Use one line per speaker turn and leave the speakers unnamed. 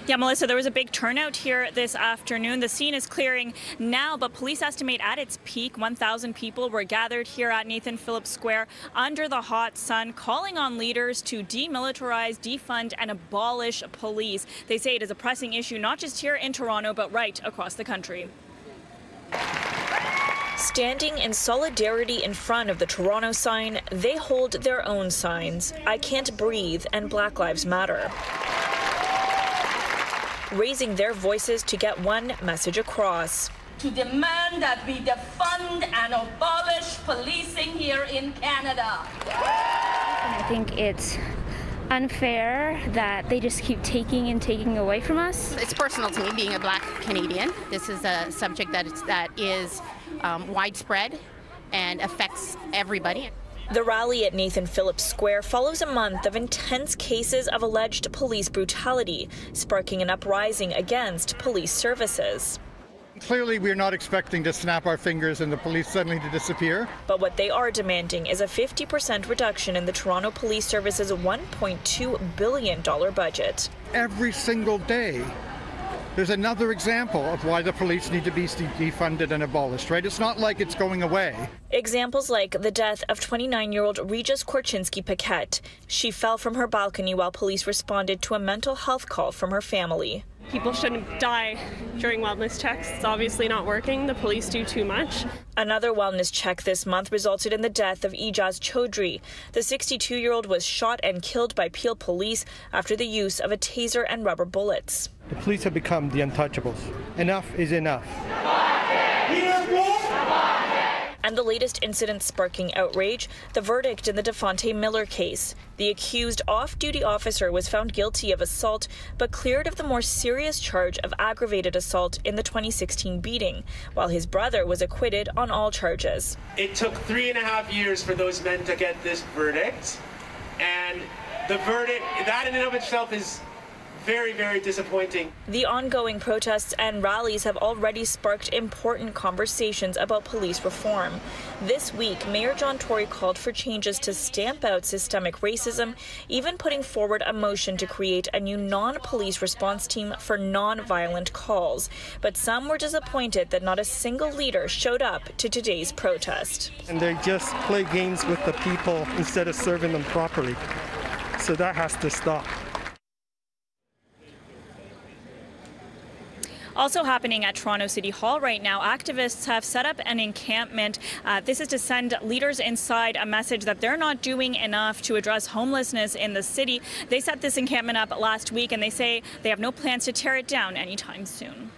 Yeah, Melissa, there was a big turnout here this afternoon. The scene is clearing now, but police estimate at its peak, 1,000 people were gathered here at Nathan Phillips Square under the hot sun, calling on leaders to demilitarize, defund, and abolish police. They say it is a pressing issue, not just here in Toronto, but right across the country. Standing in solidarity in front of the Toronto sign, they hold their own signs, I Can't Breathe and Black Lives Matter, raising their voices to get one message across.
To demand that we defund and abolish policing here in Canada.
I think it's unfair that they just keep taking and taking away from us.
It's personal to me, being a Black Canadian. This is a subject that is widespread and affects everybody.
The rally at Nathan Phillips Square follows a month of intense cases of alleged police brutality, sparking an uprising against police services.
Clearly, we're not expecting to snap our fingers and the police suddenly to disappear.
But what they are demanding is a 50% reduction in the Toronto Police Service's $1.2 billion budget.
Every single day, there's another example of why the police need to be defunded and abolished, right? It's not like it's going away.
Examples like the death of 29-year-old Regis Korchinski-Paquette. She fell from her balcony while police responded to a mental health call from her family.
People shouldn't die during wellness checks. It's obviously not working. The police do too much.
Another wellness check this month resulted in the death of Ijaz Chaudhry. The 62-year-old was shot and killed by Peel police after the use of a taser and rubber bullets.
The police have become the untouchables. Enough is enough.
And the latest incident sparking outrage, the verdict in the Devonte Miller case. The accused off-duty officer was found guilty of assault, but cleared of the more serious charge of aggravated assault in the 2016 beating, while his brother was acquitted on all charges.
It took 3.5 years for those men to get this verdict, and the verdict, that in and of itself is very, very disappointing.
The ongoing protests and rallies have already sparked important conversations about police reform. This week, Mayor John Tory called for changes to stamp out systemic racism, even putting forward a motion to create a new non-police response team for non-violent calls. But some were disappointed that not a single leader showed up to today's protest.
And they just play games with the people instead of serving them properly. So that has to stop.
Also happening at Toronto City Hall right now, activists have set up an encampment. This is to send leaders inside a message that they're not doing enough to address homelessness in the city. They set this encampment up last week, and they say they have no plans to tear it down anytime soon.